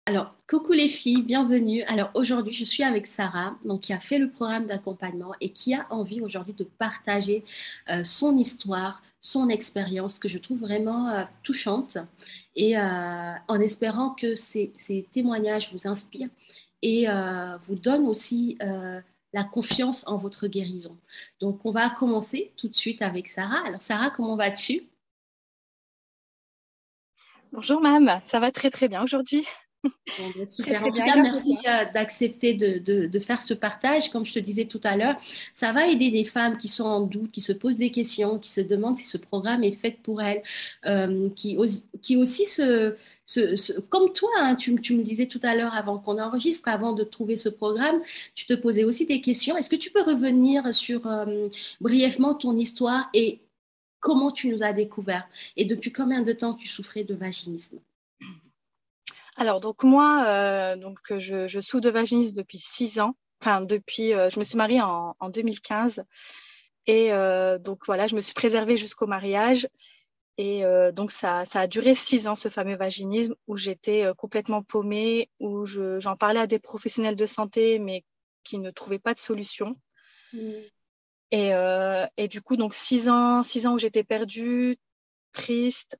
Alors, coucou les filles, bienvenue. Alors aujourd'hui, je suis avec Sarah, donc qui a fait le programme d'accompagnement et qui a envie aujourd'hui de partager son histoire, son expérience que je trouve vraiment touchante et en espérant que ces témoignages vous inspirent et vous donnent aussi la confiance en votre guérison. Donc, on va commencer tout de suite avec Sarah. Alors, Sarah, comment vas-tu? Bonjour Mam, ça va très très bien aujourd'hui. Bon, ben, Très super. très En tout bien, cas, grâce à merci toi. d'accepter de faire ce partage. Comme je te disais tout à l'heure, ça va aider des femmes qui sont en doute, qui se posent des questions, qui se demandent si ce programme est fait pour elles, qui aussi comme toi, hein, tu me disais tout à l'heure avant qu'on enregistre, avant de trouver ce programme, tu te posais aussi des questions. Est-ce que tu peux revenir sur brièvement ton histoire et comment tu nous as découvert et depuis combien de temps tu souffrais de vaginisme? Alors donc moi, je souffre de vaginisme depuis 6 ans. Enfin depuis, je me suis mariée en 2015 et donc voilà, je me suis préservée jusqu'au mariage et donc ça a duré 6 ans ce fameux vaginisme où j'étais complètement paumée, où j'en parlais à des professionnels de santé mais qui ne trouvaient pas de solution. Mm. Et du coup donc 6 ans où j'étais perdue, triste,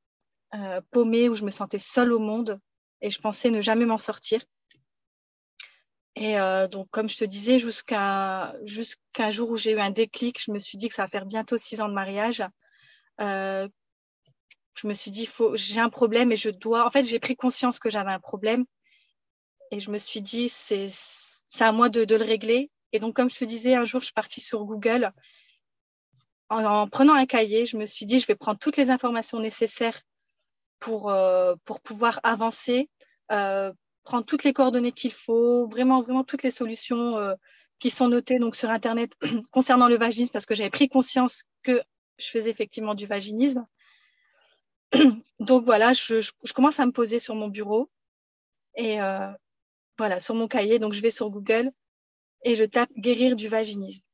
paumée, où je me sentais seule au monde et je pensais ne jamais m'en sortir. Et donc, comme je te disais, jusqu'à un jour où j'ai eu un déclic, je me suis dit que ça va faire bientôt 6 ans de mariage. Euh, je me suis dit, j'ai un problème et je dois. En fait, j'ai pris conscience que j'avais un problème et je me suis dit, c'est à moi de le régler. Et donc, comme je te disais, un jour, je suis partie sur Google. En prenant un cahier, je me suis dit, je vais prendre toutes les informations nécessaires pour pouvoir avancer, euh, prendre toutes les coordonnées qu'il faut, vraiment, vraiment toutes les solutions qui sont notées donc, sur Internet concernant le vaginisme, parce que j'avais pris conscience que je faisais effectivement du vaginisme. Donc voilà, je commence à me poser sur mon bureau et voilà, sur mon cahier. Donc je vais sur Google et je tape guérir du vaginisme.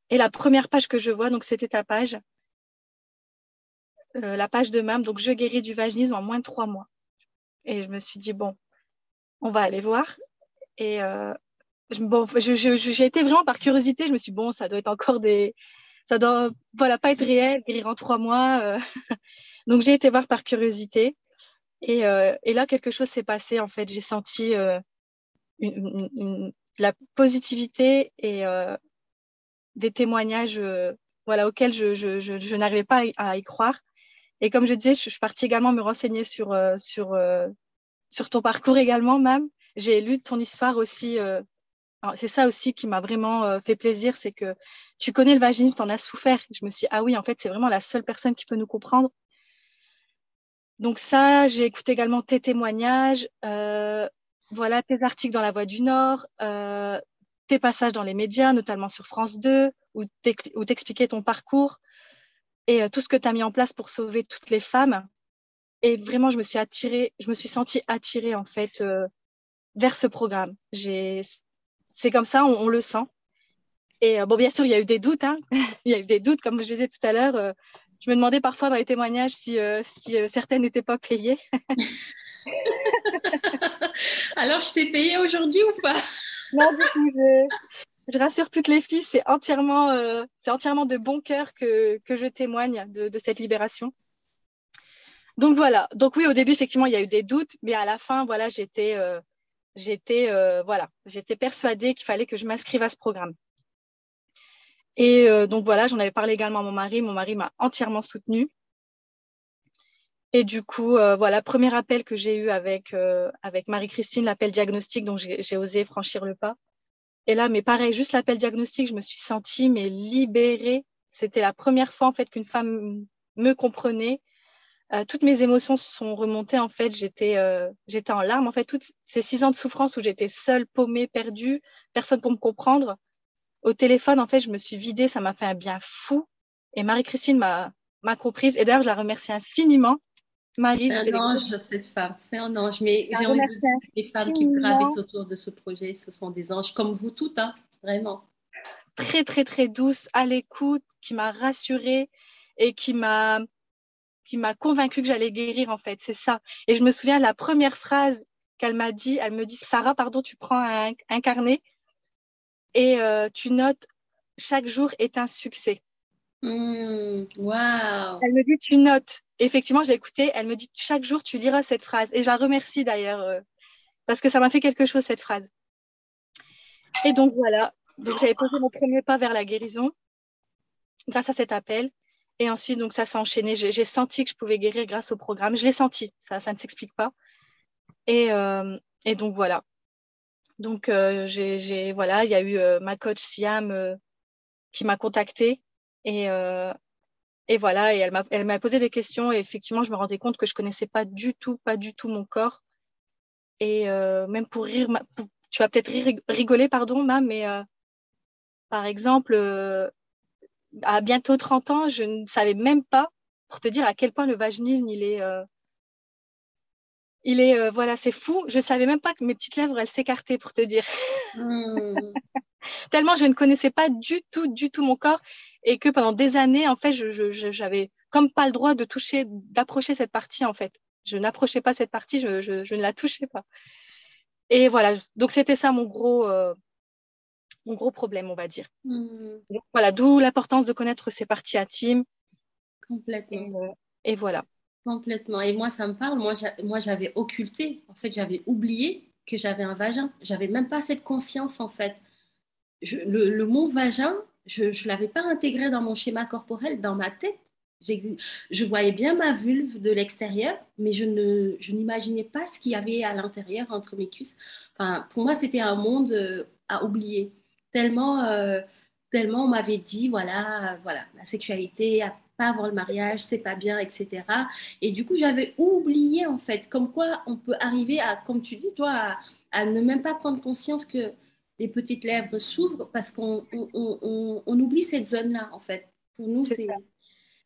Et la première page que je vois, donc c'était ta page, la page de MAM, donc je guéris du vaginisme en moins de 3 mois. Et je me suis dit, bon, on va aller voir. Et j'ai été vraiment par curiosité. Je me suis dit, bon, ça doit être encore des. Ça doit voilà, pas être réel, guérir en 3 mois. Donc, j'ai été voir par curiosité. Et là, quelque chose s'est passé. En fait, j'ai senti la positivité et des témoignages voilà, auxquels je n'arrivais pas à y croire. Et comme je disais, je suis partie également me renseigner sur ton parcours également, Mam. J'ai lu ton histoire aussi. Alors, c'est ça aussi qui m'a vraiment fait plaisir, c'est que tu connais le vaginisme, tu en as souffert. Je me suis dit, ah oui, en fait, c'est vraiment la seule personne qui peut nous comprendre. Donc ça, j'ai écouté également tes témoignages, voilà, tes articles dans La Voix du Nord, tes passages dans les médias, notamment sur France 2, où t'expliquais ton parcours et tout ce que tu as mis en place pour sauver toutes les femmes. Et vraiment, je me suis sentie attirée en fait vers ce programme. C'est comme ça, on le sent. Et bon, bien sûr, il y a eu des doutes, hein. Il y a eu des doutes, comme je le disais tout à l'heure. Je me demandais parfois dans les témoignages si certaines n'étaient pas payées. Alors, je t'ai payé aujourd'hui ou pas? Non, du tout. Je rassure toutes les filles, c'est entièrement de bon cœur que je témoigne de cette libération. Donc voilà. Donc oui, au début, effectivement, il y a eu des doutes, mais à la fin, voilà, j'étais persuadée qu'il fallait que je m'inscrive à ce programme. Et donc voilà, j'en avais parlé également à mon mari. Mon mari m'a entièrement soutenue. Et du coup, voilà, premier appel que j'ai eu avec Marie-Christine, l'appel diagnostic, donc j'ai osé franchir le pas. Et là, mais pareil, juste l'appel diagnostic, je me suis sentie mais libérée. C'était la première fois en fait qu'une femme me comprenait. Toutes mes émotions sont remontées en fait. J'étais en larmes en fait. Toutes ces 6 ans de souffrance où j'étais seule, paumée, perdue, personne pour me comprendre. Au téléphone, en fait, je me suis vidée. Ça m'a fait un bien fou. Et Marie-Christine m'a comprise. Et d'ailleurs, je la remercie infiniment. Marie, C'est je un fais des gros ange, cette femme. C'est un ange. Mais la j'ai envie de dire remercie que les femmes qui gravitent infiniment. autour de ce projet, ce sont des anges, comme vous toutes, hein, vraiment. Très, très, très douce, à l'écoute, qui m'a rassurée et qui m'a convaincue que j'allais guérir, en fait. C'est ça. Et je me souviens de la première phrase qu'elle m'a dit. Elle me dit, Sarah, pardon, tu prends un carnet et tu notes chaque jour est un succès. Wow. Elle me dit, tu notes. Et effectivement, j'ai écouté. Elle me dit, chaque jour, tu liras cette phrase. Et je la remercie d'ailleurs, parce que ça m'a fait quelque chose, cette phrase. Et donc, voilà. Donc, j'avais posé mon premier pas vers la guérison grâce à cet appel. Et ensuite, donc, ça s'est enchaîné. J'ai senti que je pouvais guérir grâce au programme. Je l'ai senti. Ça ne s'explique pas. Et donc, voilà. Donc, voilà, il y a eu ma coach Siam qui m'a contactée. Et voilà, et elle m'a posé des questions. Et effectivement, je me rendais compte que je ne connaissais pas du tout mon corps. Et même pour rire, tu vas peut-être rigoler, pardon, Ma, mais par exemple, à bientôt 30 ans, je ne savais même pas, pour te dire à quel point le vaginisme, voilà, c'est fou. Je ne savais même pas que mes petites lèvres, elles s'écartaient, pour te dire. Tellement je ne connaissais pas du tout mon corps et que pendant des années, en fait, j'avais comme pas le droit d'approcher cette partie, en fait. Je n'approchais pas cette partie, je ne la touchais pas. Et voilà, donc c'était ça mon gros problème, on va dire. Donc, voilà, d'où l'importance de connaître ces parties intimes. Complètement. Et voilà. Complètement. Et moi, ça me parle. Moi, j'avais occulté. En fait, j'avais oublié que j'avais un vagin. J'avais même pas cette conscience, en fait. Le mot vagin, je ne l'avais pas intégré dans mon schéma corporel, dans ma tête. Je voyais bien ma vulve de l'extérieur, mais je n'imaginais pas ce qu'il y avait à l'intérieur entre mes cuisses. Enfin, pour moi, c'était un monde à oublier. Tellement on m'avait dit, voilà, la sexualité, pas avant le mariage, c'est pas bien, etc. Et du coup, j'avais oublié, en fait, comme quoi on peut arriver à, comme tu dis, toi, à ne même pas prendre conscience que les petites lèvres s'ouvrent parce qu'on oublie cette zone-là, en fait. Pour nous, c'est...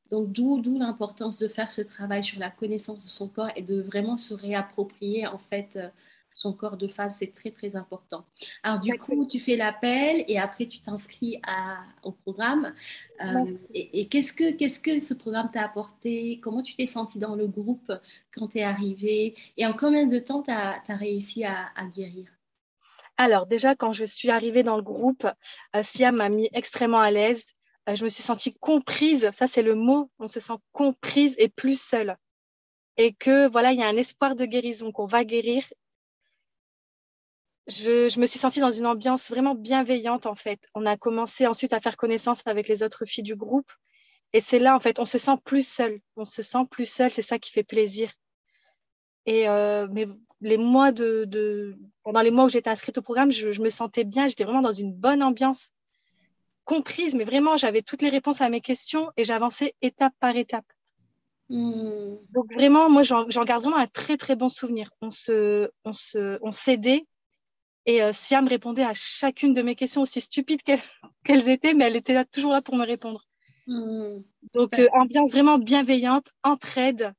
Donc, d'où l'importance de faire ce travail sur la connaissance de son corps et de vraiment se réapproprier, en fait, son corps de femme. C'est très, très important. Alors, du coup, tu fais l'appel et après, tu t'inscris au programme. Et qu'est-ce que ce programme t'a apporté? Comment tu t'es sentie dans le groupe quand tu es arrivée? Et en combien de temps tu as réussi à guérir? Alors, déjà, quand je suis arrivée dans le groupe, Siam m'a mis extrêmement à l'aise. Je me suis sentie comprise. Ça, c'est le mot. On se sent comprise et plus seule. Et que, voilà, il y a un espoir de guérison, qu'on va guérir. Je me suis sentie dans une ambiance vraiment bienveillante, en fait. On a commencé ensuite à faire connaissance avec les autres filles du groupe. Et c'est là, en fait, on se sent plus seule. On se sent plus seule. C'est ça qui fait plaisir. Et mais pendant les mois où j'étais inscrite au programme, je me sentais bien, j'étais vraiment dans une bonne ambiance, comprise, mais vraiment, j'avais toutes les réponses à mes questions et j'avançais étape par étape. Donc vraiment, moi, j'en garde vraiment un très, très bon souvenir. On s'aidait et Siam répondait à chacune de mes questions, aussi stupides qu'elles étaient, mais elle était là, toujours là pour me répondre. Donc, ambiance vraiment bienveillante, entraide.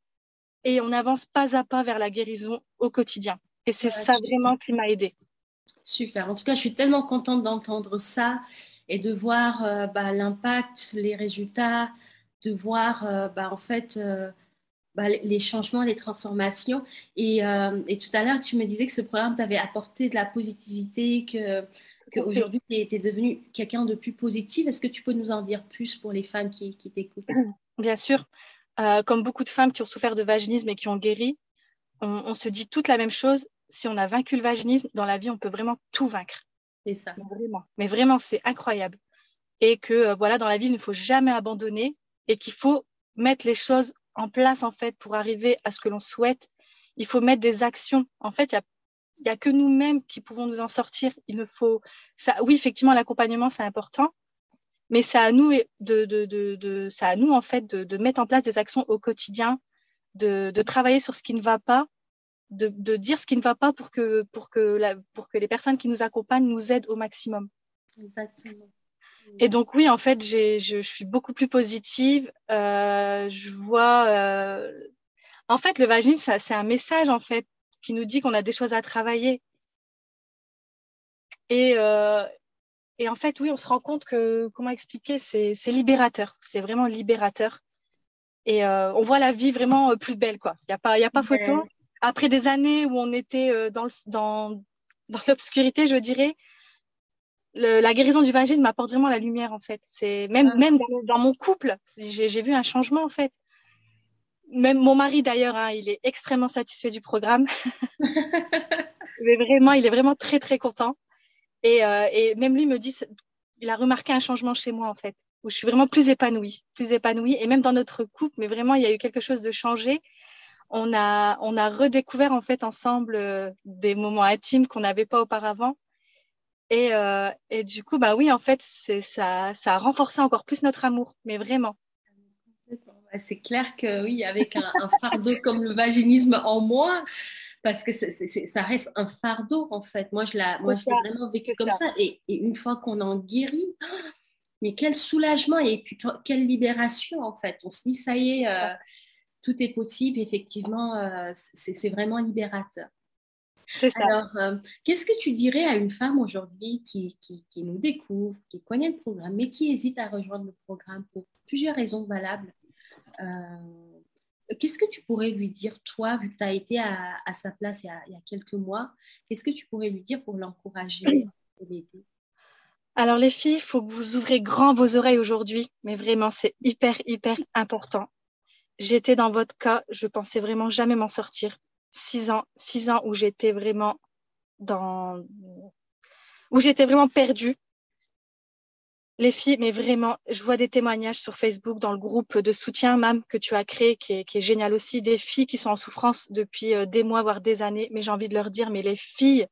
Et on avance pas à pas vers la guérison au quotidien. Et c'est ça vraiment qui m'a aidée. Super. En tout cas, je suis tellement contente d'entendre ça et de voir l'impact, les résultats, de voir en fait les changements, les transformations. Et tout à l'heure, tu me disais que ce programme t'avait apporté de la positivité, qu'aujourd'hui, tu es devenue quelqu'un de plus positif. Est-ce que tu peux nous en dire plus pour les femmes qui t'écoutent? Bien sûr. Comme beaucoup de femmes qui ont souffert de vaginisme et qui ont guéri, on se dit toute la même chose. Si on a vaincu le vaginisme, dans la vie, on peut vraiment tout vaincre. C'est ça. Mais vraiment, c'est incroyable. Et que voilà, dans la vie, il ne faut jamais abandonner et qu'il faut mettre les choses en place, en fait, pour arriver à ce que l'on souhaite. Il faut mettre des actions. En fait, il n'y a que nous-mêmes qui pouvons nous en sortir. Oui, effectivement, l'accompagnement, c'est important. Mais c'est à nous, en fait, de mettre en place des actions au quotidien, de travailler sur ce qui ne va pas, de dire ce qui ne va pas pour que les personnes qui nous accompagnent nous aident au maximum. Exactement. Et donc, oui, en fait, je suis beaucoup plus positive. Je vois... En fait, le vaginisme, c'est un message, en fait, qui nous dit qu'on a des choses à travailler. Et en fait, oui, on se rend compte que, comment expliquer, c'est libérateur. C'est vraiment libérateur. Et on voit la vie vraiment plus belle, quoi. Il y a pas photo. après des années où on était dans l'obscurité, je dirais, la guérison du vaginisme m'apporte vraiment la lumière, en fait. C'est même dans mon couple, j'ai vu un changement, en fait. Même mon mari, d'ailleurs, hein, il est extrêmement satisfait du programme. Il est vraiment très, très content. Et même lui me dit, il a remarqué un changement chez moi, en fait, où je suis vraiment plus épanouie. Et même dans notre couple, mais vraiment, il y a eu quelque chose de changé. On a redécouvert, en fait, ensemble des moments intimes qu'on n'avait pas auparavant. Et du coup, bah oui, en fait, ça a renforcé encore plus notre amour, mais vraiment. C'est clair que oui, avec un fardeau comme le vaginisme en moi, parce que ça reste un fardeau en fait. Moi, je l'ai vraiment vécu C'est comme ça. ça. Et une fois qu'on en guérit, mais quel soulagement et puis quelle libération en fait. On se dit, ça y est, tout est possible. Effectivement, c'est vraiment libérateur. C'est ça. Alors, qu'est-ce que tu dirais à une femme aujourd'hui qui nous découvre, qui connaît le programme, mais qui hésite à rejoindre le programme pour plusieurs raisons valables? Qu'est-ce que tu pourrais lui dire, toi, vu que tu as été à sa place il y a quelques mois, qu'est-ce que tu pourrais lui dire pour l'encourager et l'aider? Alors les filles, il faut que vous ouvrez grand vos oreilles aujourd'hui, mais vraiment, c'est hyper, hyper important. J'étais dans votre cas, je pensais vraiment jamais m'en sortir. 6 ans où j'étais vraiment perdue. Les filles, mais vraiment, je vois des témoignages sur Facebook dans le groupe de soutien MAM que tu as créé, qui est génial aussi, des filles qui sont en souffrance depuis des mois, voire des années. Mais j'ai envie de leur dire, mais les filles,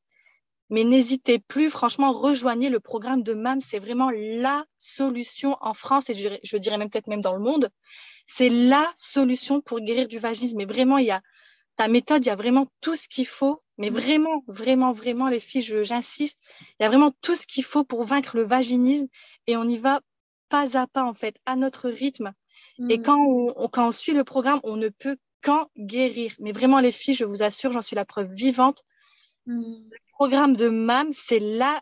mais n'hésitez plus, franchement, rejoignez le programme de MAM. C'est vraiment la solution en France et je dirais même peut-être même dans le monde. C'est la solution pour guérir du vaginisme. Mais vraiment, il y a ta méthode, il y a vraiment tout ce qu'il faut. Mais vraiment, vraiment, vraiment, les filles, j'insiste, il y a vraiment tout ce qu'il faut pour vaincre le vaginisme et on y va pas à pas, en fait, à notre rythme. Et quand on suit le programme, on ne peut qu'en guérir. Mais vraiment, les filles, je vous assure, j'en suis la preuve vivante. Le programme de MAM, c'est la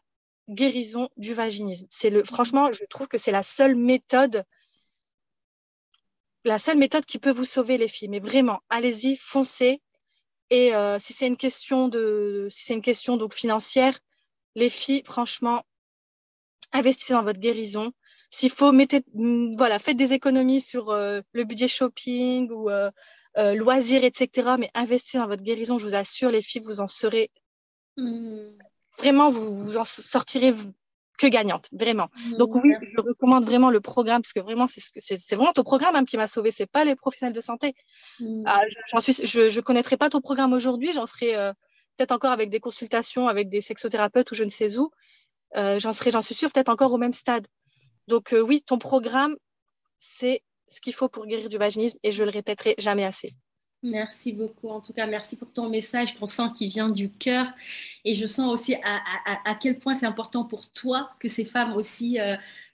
guérison du vaginisme. Franchement, je trouve que c'est la seule méthode qui peut vous sauver, les filles. Mais vraiment, allez-y, foncez. Et si c'est une question donc financière, les filles, franchement, investissez dans votre guérison. S'il faut, faites des économies sur le budget shopping ou loisirs, etc. Mais investissez dans votre guérison, je vous assure, les filles, vous en serez vraiment, vous en sortirez que gagnante, vraiment. Donc oui, je recommande vraiment le programme parce que vraiment, c'est vraiment ton programme qui m'a sauvée. C'est pas les professionnels de santé. Je connaîtrais pas ton programme aujourd'hui. J'en serais peut-être encore avec des consultations avec des sexothérapeutes ou je ne sais où. J'en suis sûre, peut-être encore au même stade. Donc oui, ton programme, c'est ce qu'il faut pour guérir du vaginisme et je le répéterai jamais assez. Merci beaucoup. En tout cas, merci pour ton message qu'on sent qui vient du cœur. Et je sens aussi à quel point c'est important pour toi que ces femmes aussi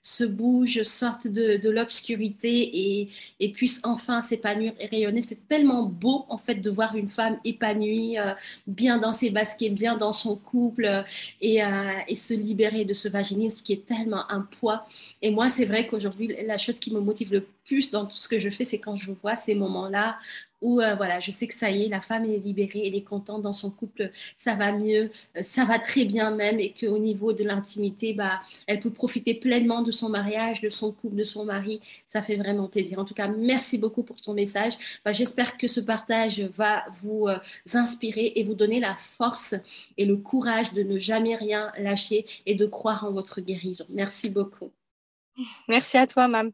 se bougent, sortent de l'obscurité et puissent enfin s'épanouir et rayonner. C'est tellement beau, en fait, de voir une femme épanouie, bien dans ses baskets, bien dans son couple et se libérer de ce vaginisme qui est tellement un poids. Et moi, c'est vrai qu'aujourd'hui, la chose qui me motive le plus dans tout ce que je fais, c'est quand je vois ces moments-là où voilà, je sais que ça y est, la femme est libérée, elle est contente dans son couple, ça va mieux, ça va très bien même, et qu'au niveau de l'intimité, bah, elle peut profiter pleinement de son mariage, de son couple, de son mari. Ça fait vraiment plaisir. En tout cas, merci beaucoup pour ton message. Bah, j'espère que ce partage va vous inspirer et vous donner la force et le courage de ne jamais rien lâcher et de croire en votre guérison. Merci beaucoup. Merci à toi, Mam.